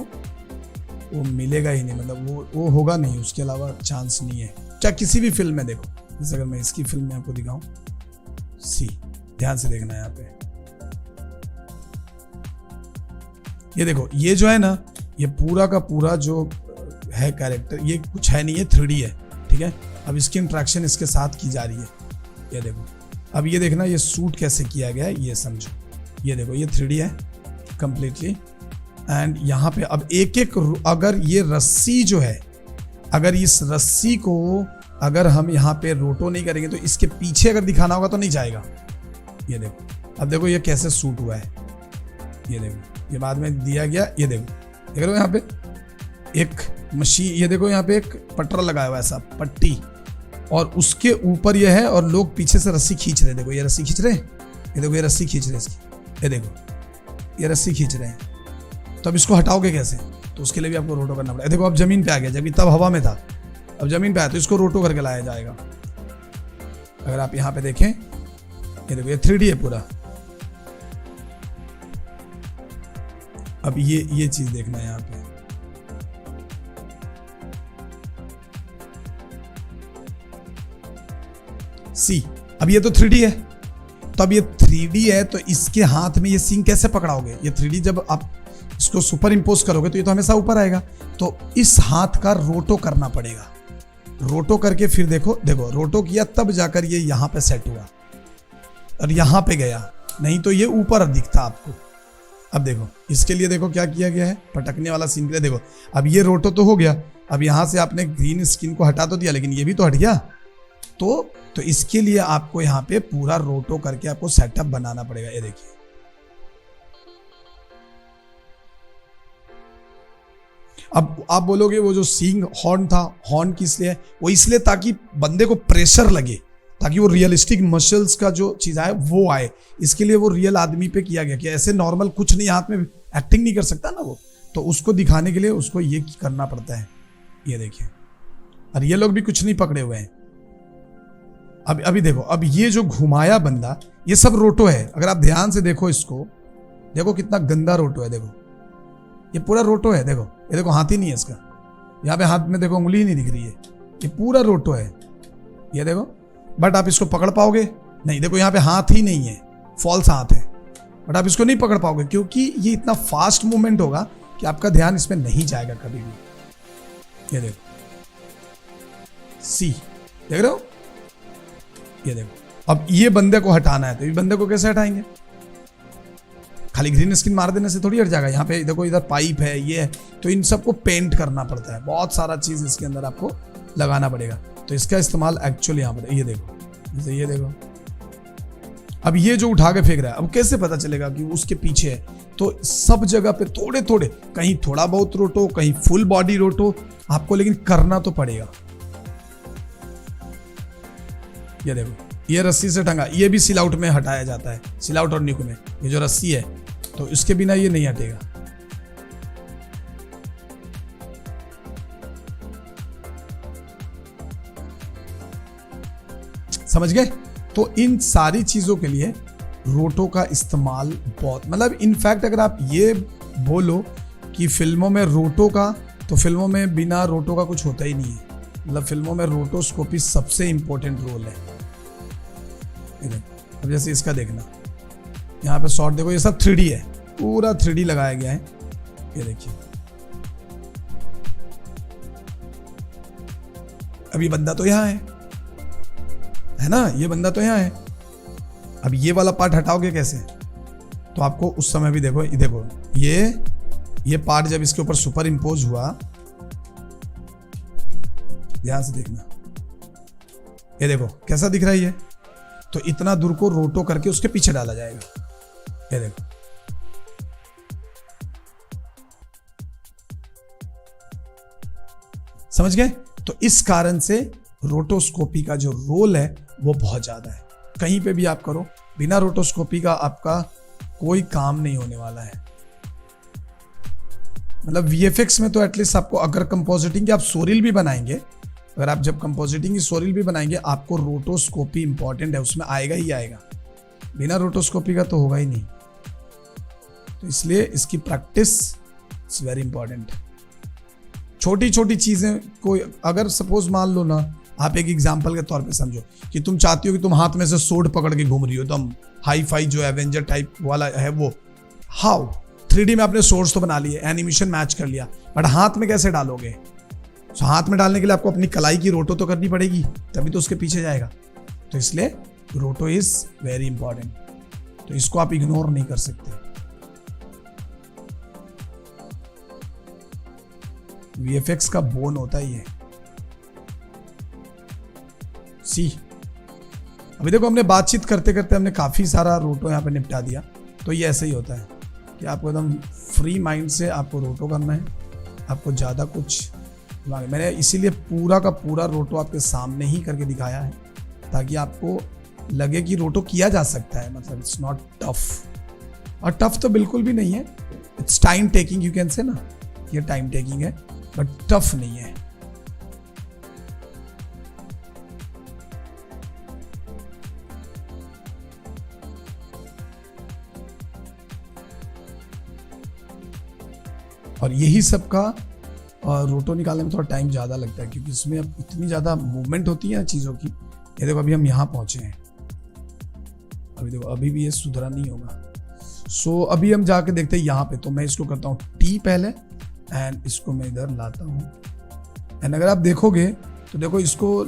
वो मिलेगा ही नहीं, मतलब वो होगा नहीं, उसके अलावा चांस नहीं है। चाहे किसी भी फिल्म में देखो, जैसे अगर मैं इसकी फिल्म में आपको दिखाऊं, सी ध्यान से देखना है यहाँ पे। ये देखो, ये जो है ना, ये पूरा का पूरा जो है कैरेक्टर, ये कुछ है नहीं, ये 3D है। ठीक है, अब इसकी इंट्रैक्शन इसके साथ की जा रही है। ये देखो, अब ये देखना, ये सूट कैसे किया गया है, ये समझो। ये देखो, ये 3D है कंप्लीटली। एंड यहाँ पे अब एक एक, अगर ये रस्सी जो है, अगर इस रस्सी को अगर हम यहाँ पे रोटो नहीं करेंगे तो इसके पीछे अगर दिखाना होगा तो नहीं जाएगा। ये देखो, अब देखो ये कैसे सूट हुआ है। ये देखो, ये बाद में दिया गया। ये देखो, देख रहे हो यहाँ पे एक मशीन, ये देखो यहाँ पे एक पटरा लगाया हुआ है, ऐसा पट्टी, और उसके ऊपर ये है, और लोग पीछे से रस्सी खींच रहे हैं। देखो ये रस्सी खींच रहे हैं, ये देखो ये रस्सी खींच रहे हैं इसकी, ये देखो ये रस्सी खींच रहे हैं। तो अब इसको हटाओगे कैसे, तो उसके लिए भी आपको रोटो करना पड़ेगा। देखो अब जमीन पे आ गया, जब तब हवा में था, अब जमीन पे आया, तो इसको रोटो करके लाया जाएगा। अगर आप यहाँ पे देखें, ये देखो ये 3D है पूरा। अब ये चीज देखना है यहाँ पे, सी अब ये तो 3D है, तो अब ये 3D है, तो इसके हाथ में ये सीन कैसे पकड़ाओगे। ये 3D जब आप इसको सुपर इम्पोज करोगे तो ये तो हमेशा ऊपर आएगा, तो इस हाथ का रोटो करना पड़ेगा। रोटो करके फिर देखो, देखो रोटो किया तब जाकर ये यहाँ पे सेट हुआ और यहाँ पे गया, नहीं तो ये ऊपर दिखता आपको। अब देखो इसके लिए देखो क्या किया गया है, पटकने वाला सीन के लिए देखो, अब ये रोटो तो हो गया, अब यहाँ से आपने ग्रीन स्किन को हटा तो दिया, लेकिन ये भी तो हट गया। तो इसके लिए आपको यहाँ पे पूरा रोटो करके आपको सेटअप बनाना पड़ेगा। ये देखिए, अब आप बोलोगे वो जो सींग हॉर्न था, हॉर्न किस लिए है, वो इसलिए ताकि बंदे को प्रेशर लगे, ताकि वो रियलिस्टिक मसल्स का जो चीज आए वो आए। इसके लिए वो रियल आदमी पे किया गया कि ऐसे नॉर्मल कुछ नहीं, हाथ में एक्टिंग नहीं कर सकता ना वो, तो उसको दिखाने के लिए उसको ये करना पड़ता है। ये देखिए, और ये लोग भी कुछ नहीं पकड़े हुए हैं। अभी देखो, अब ये जो घुमाया बंदा, ये सब रोटो है। अगर आप ध्यान से देखो इसको, देखो कितना गंदा रोटो है। देखो ये पूरा रोटो है, देखो ये देखो हाथ ही नहीं है इसका, यहाँ पे हाथ में देखो उंगली ही नहीं दिख रही है, ये पूरा रोटो है। ये देखो, बट आप इसको पकड़ पाओगे नहीं, देखो यहाँ पे हाथ ही नहीं है, फॉल्स हाथ है, बट आप इसको नहीं पकड़ पाओगे क्योंकि ये इतना फास्ट मूवमेंट होगा कि आपका ध्यान इसमें नहीं जाएगा कभी भी। ये देखो, सी देख रहे हो, ये देखो। अब ये बंदे को हटाना है, तो ये बंदे को कैसे हटाएंगे, खाली ग्रीन स्क्रीन मार देने से थोड़ी हट जाएगा। यहाँ पे देखो इधर पाइप है, ये है, तो इन सबको पेंट करना पड़ता है, बहुत सारा चीज इसके अंदर आपको लगाना पड़ेगा। तो इसका इस्तेमाल एक्चुअली यहाँ पर, ये देखो, जैसे ये देखो, अब ये जो उठा के फेंक रहा है, अब कैसे पता चलेगा कि उसके पीछे है? तो सब जगह पे थोड़े थोड़े, कहीं थोड़ा बहुत रोटो, कहीं फुल बॉडी रोटो आपको, लेकिन करना तो पड़ेगा। ये देखो, ये रस्सी से टंगा, ये भी सिल आउट में हटाया जाता है, सिल आउट और निक में ये जो रस्सी है, तो इसके बिना ये नहीं हटेगा। समझ गए? तो इन सारी चीजों के लिए रोटो का इस्तेमाल बहुत, मतलब इनफैक्ट अगर आप ये बोलो कि फिल्मों में रोटो का, तो फिल्मों में बिना रोटो का कुछ होता ही नहीं है। मतलब फिल्मों में रोटोस्कोपी सबसे इंपॉर्टेंट रोल है। अब जैसे इसका देखना, यहाँ पे शॉट देखो, ये सब 3D है, पूरा 3D लगाया गया है। ये देखिए, अभी बंदा तो यहाँ है ना, ये बंदा तो यहाँ है। अब ये वाला पार्ट हटाओगे कैसे? तो आपको उस समय भी देखो, ये पार्ट जब इसके ऊपर सुपर इम्पोज हुआ, ध्यान से देखना, ये देखो कैसा दिख रहा है ये। तो इतना दूर को रोटो करके उसके पीछे डाला जाएगा। ये देखो, समझ गए? तो इस कारण से रोटोस्कोपी का जो रोल है वो बहुत ज्यादा है। कहीं पे भी आप करो, बिना रोटोस्कोपी का आपका कोई काम नहीं होने वाला है। मतलब वीएफएक्स में तो एटलीस्ट आपको, अगर कंपोजिटिंग की आप सोरिल भी बनाएंगे, अगर आप जब कंपोजिटिंग की सोरिल भी बनाएंगे, आपको रोटोस्कोपी इंपॉर्टेंट है, उसमें आएगा ही आएगा। बिना रोटोस्कोपी का तो होगा ही नहीं। तो इसलिए इसकी प्रैक्टिस इट्स वेरी इंपॉर्टेंट। छोटी छोटी चीजें को, अगर सपोज मान लो ना, आप एक एग्जाम्पल के तौर पे समझो कि तुम चाहती हो कि तुम हाथ में से सोर्ड पकड़ के घूम रही हो, तुम हाई फाई जो एवेंजर टाइप वाला है वो, हाउ 3D में आपने सोर्स तो बना लिए, एनिमेशन मैच कर लिया, बट हाथ में कैसे डालोगे? तो हाथ में डालने के लिए आपको अपनी कलाई की रोटो तो करनी पड़ेगी, तभी तो उसके पीछे जाएगा। तो इसलिए रोटो इज वेरी इंपॉर्टेंट, तो इसको आप इग्नोर नहीं कर सकते। वीएफएक्स का बोन होता ही है। सी, अभी देखो हमने बातचीत करते करते हमने काफी सारा रोटो यहाँ पे निपटा दिया। तो ये ऐसे ही होता है कि आपको एकदम फ्री माइंड से आपको रोटो करना है, आपको ज्यादा कुछ, मैंने इसीलिए पूरा का पूरा रोटो आपके सामने ही करके दिखाया है, ताकि आपको लगे कि रोटो किया जा सकता है। मतलब इट्स नॉट टफ, और टफ तो बिल्कुल भी नहीं है, it's time taking, you can say ना, ये टाइम टेकिंग है, बट टफ नहीं है। और यही सब का रोटो निकालने में थोड़ा टाइम ज़्यादा लगता है, क्योंकि इसमें अब इतनी ज़्यादा मूवमेंट होती है चीज़ों की। ये देखो अभी हम यहाँ पहुँचे हैं, अभी देखो अभी भी ये सुधरा नहीं होगा। सो अभी हम जाके देखते हैं यहाँ पे। तो मैं इसको करता हूँ टी पहले, एंड इसको मैं इधर लाता हूँ। एंड अगर आप देखोगे तो देखो इसको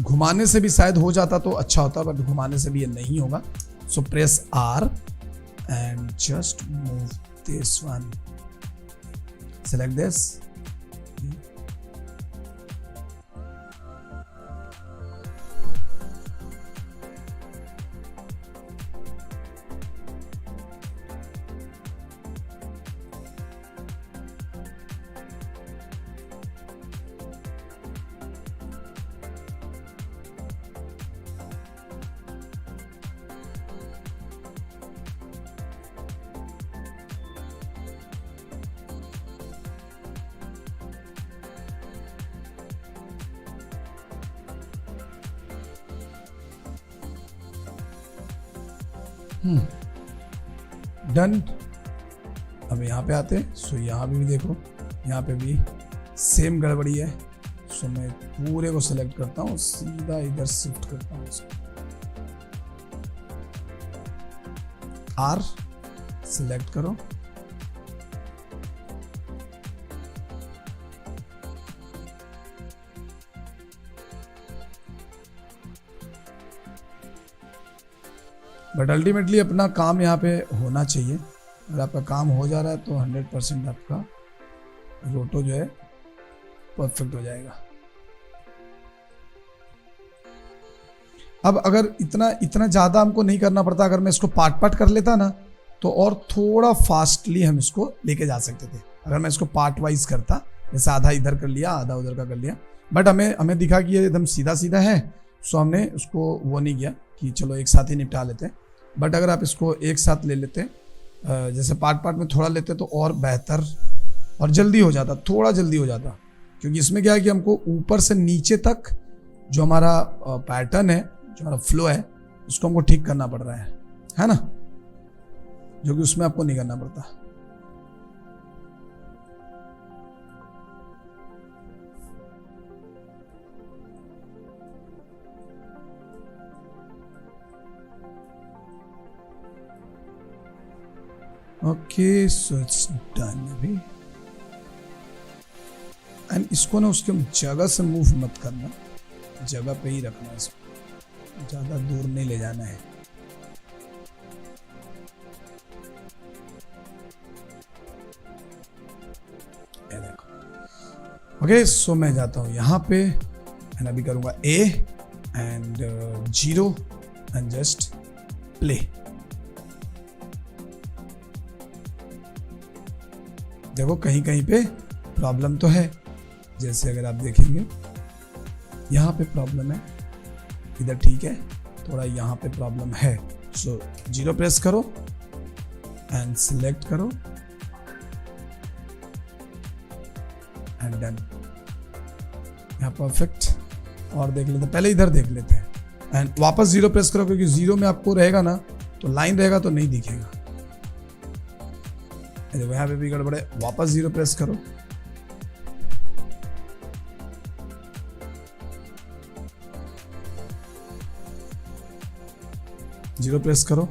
घुमाने से भी शायद हो जाता तो अच्छा होता, बट घुमाने से भी ये नहीं होगा। So press R and just move this one, select this, done. अब यहाँ पे आते हैं। सो यहाँ पे भी देखो, यहाँ पे भी सेम गड़बड़ी है। सो मैं पूरे को सिलेक्ट करता हूँ, सीधा इधर शिफ्ट करता हूँ इसको, आर सिलेक्ट करो, बट अल्टीमेटली अपना काम यहाँ पे होना चाहिए। अगर आपका काम हो जा रहा है तो 100% आपका रोटो जो है परफेक्ट हो जाएगा। अब अगर इतना ज़्यादा हमको नहीं करना पड़ता, अगर मैं इसको पार्ट पार्ट कर लेता ना तो और थोड़ा फास्टली हम इसको लेके जा सकते थे। अगर मैं इसको पार्ट वाइज करता, जैसे आधा इधर कर लिया आधा उधर का कर लिया, बट हमें दिखा कि ये एकदम सीधा सीधा है, सो हमने उसको वो नहीं किया कि चलो एक साथ ही निपटा लेते हैं। बट अगर आप इसको एक साथ ले लेते, जैसे पार्ट पार्ट में थोड़ा लेते तो और बेहतर और जल्दी हो जाता, थोड़ा जल्दी हो जाता। क्योंकि इसमें क्या है कि हमको ऊपर से नीचे तक जो हमारा पैटर्न है, जो हमारा फ्लो है, उसको हमको ठीक करना पड़ रहा है ना, जो कि उसमें आपको नहीं करना पड़ता। ओके, सो इट्स डन अभी। एंड इसको ना उसके जगह से मूव मत करना, जगह पे ही रखना है, इसको ज्यादा दूर नहीं ले जाना है। ये देखो। ओके, सो मैं जाता हूं यहां पे एंड अभी करूंगा A and 0 and just play. देखो कहीं कहीं पे प्रॉब्लम तो है, जैसे अगर आप देखेंगे यहाँ पे प्रॉब्लम है, इधर ठीक है, थोड़ा यहाँ पे प्रॉब्लम है। सो 0 प्रेस करो एंड सिलेक्ट करो एंड डन। यहाँ परफेक्ट। और देख लेते, पहले इधर देख लेते हैं एंड वापस 0 प्रेस करो, क्योंकि 0 में आपको रहेगा ना तो लाइन रहेगा तो नहीं दिखेगा। देखो यहाँ पे भी गड़बड़ है, वापस 0 प्रेस करो। जीरो प्रेस करो।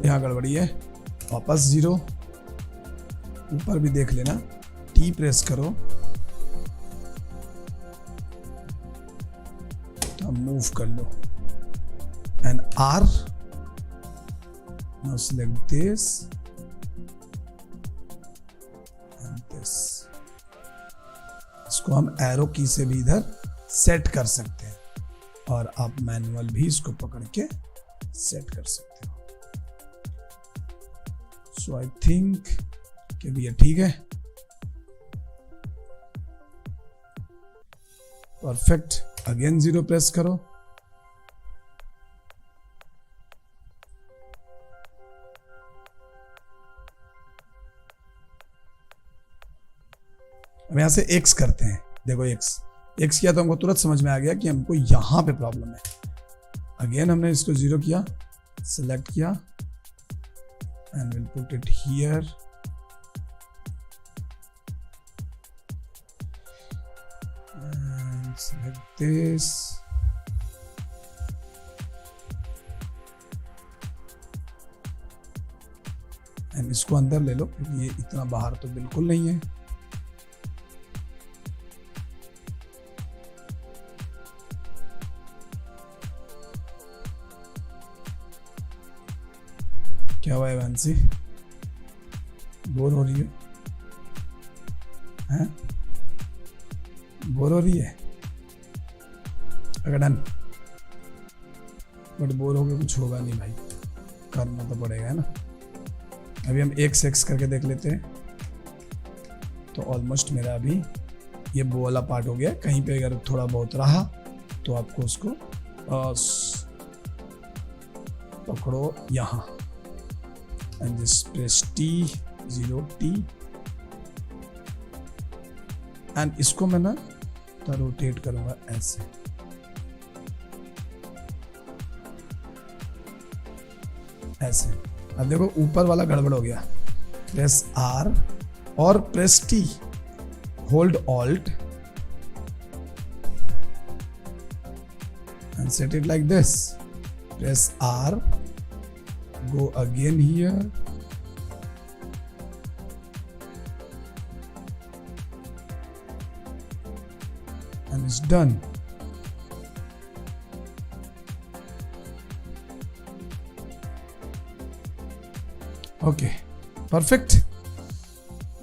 यहाँ गड़बड़ी है, वापस 0। ऊपर भी देख लेना, टी प्रेस करो तो मूव कर लो and R. Now select this and this. इसको हम एरो की से भी इधर सेट कर सकते हैं, और आप मैनुअल भी इसको पकड़ के सेट कर सकते हो। सो आई थिंक कि भी ये ठीक है, परफेक्ट। अगेन 0 प्रेस करो। अब यहां से X करते हैं। देखो X किया तो हमको तुरंत समझ में आ गया कि हमको यहां पे प्रॉब्लम है। अगेन हमने इसको 0 किया, सिलेक्ट किया and will put it here. And select this. And इसको अंदर ले लो, क्योंकि ये इतना बाहर तो बिल्कुल नहीं है। क्या हुआ है वंशी, बोर हो रही है? हैं? बोर हो रही है? अगर डन, बट बोर हो गया कुछ होगा नहीं भाई, करना तो पड़ेगा, है ना। अभी हम X करके देख लेते हैं। तो ऑलमोस्ट मेरा अभी ये वो वाला पार्ट हो गया। कहीं पे अगर थोड़ा बहुत रहा तो आपको उसको पकड़ो यहाँ and just press T, 0T, and इसको मैं ना तो रोटेट करूंगा ऐसे। ऐसे अब देखो ऊपर वाला गड़बड़ हो गया। प्रेस R और press T, hold Alt and set it like this. Press R, go again here, and it's done. Okay perfect.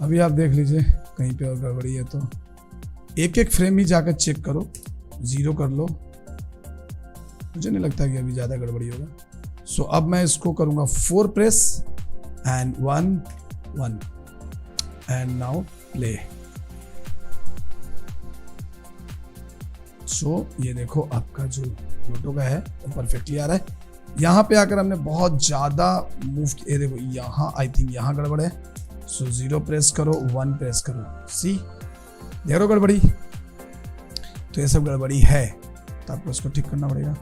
अभी आप देख लीजिए कहीं पे और गड़बड़ी है तो एक एक फ्रेम ही जाकर चेक करो, 0 कर लो। मुझे नहीं लगता कि अभी ज़्यादा गड़बड़ी होगा। सो अब मैं इसको करूँगा 4 press and 1 1 and now play. So ये देखो आपका जो लोटो का है वो परफेक्टली आ रहा है। यहाँ पे आकर हमने बहुत ज़्यादा मूव किया, देखो यहाँ आई थिंक यहाँ गड़बड़ है। सो 0 प्रेस करो, 1 प्रेस करो, सी देख रहे हो गड़बड़ी। तो ये सब गड़बड़ी है तो आपको इसको ठीक करना पड़ेगा।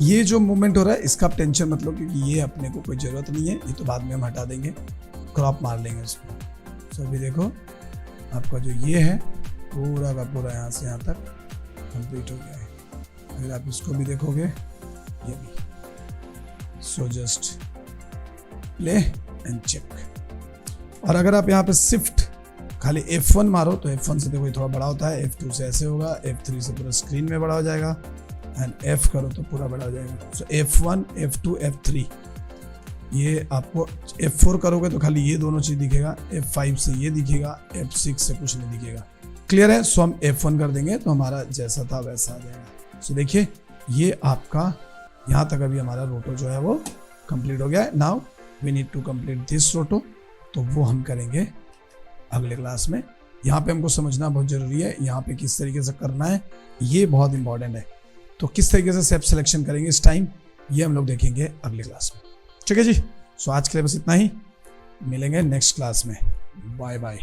ये जो मूवमेंट हो रहा है इसका आप टेंशन मत लो, क्योंकि ये अपने को कोई ज़रूरत नहीं है, ये तो बाद में हम हटा देंगे, क्रॉप मार लेंगे इसको। सो अभी देखो आपका जो ये है पूरा का पूरा यहाँ से यहाँ तक कंप्लीट हो गया है। अगर आप इसको भी देखोगे ये भी। So just play and check. और अगर आप यहाँ पे शिफ्ट खाली F1 मारो तो F1 से देखो थोड़ा बड़ा होता है, F2 से ऐसे होगा, F3 से पूरा स्क्रीन में बड़ा हो जाएगा, एंड F करो तो पूरा बड़ा हो जाएगा। सो F1 F2 F3 ये आपको, F4 करोगे तो खाली ये दोनों चीज़ दिखेगा, F5 से ये दिखेगा, F6 से कुछ नहीं दिखेगा। क्लियर है? सो हम F1 कर देंगे तो हमारा जैसा था वैसा आ जाएगा। सो देखिए ये आपका यहाँ तक अभी हमारा रोटो जो है वो कंप्लीट हो गया है। Now we need to complete this roto, तो वो हम करेंगे अगले क्लास में। यहाँ पे हमको समझना बहुत ज़रूरी है, यहाँ पे किस तरीके से करना है ये बहुत इंपॉर्टेंट है। तो किस तरीके से स्टेप सिलेक्शन करेंगे इस टाइम ये हम लोग देखेंगे अगली क्लास में। ठीक है जी। सो आज के लिए बस इतना ही, मिलेंगे नेक्स्ट क्लास में। Bye bye.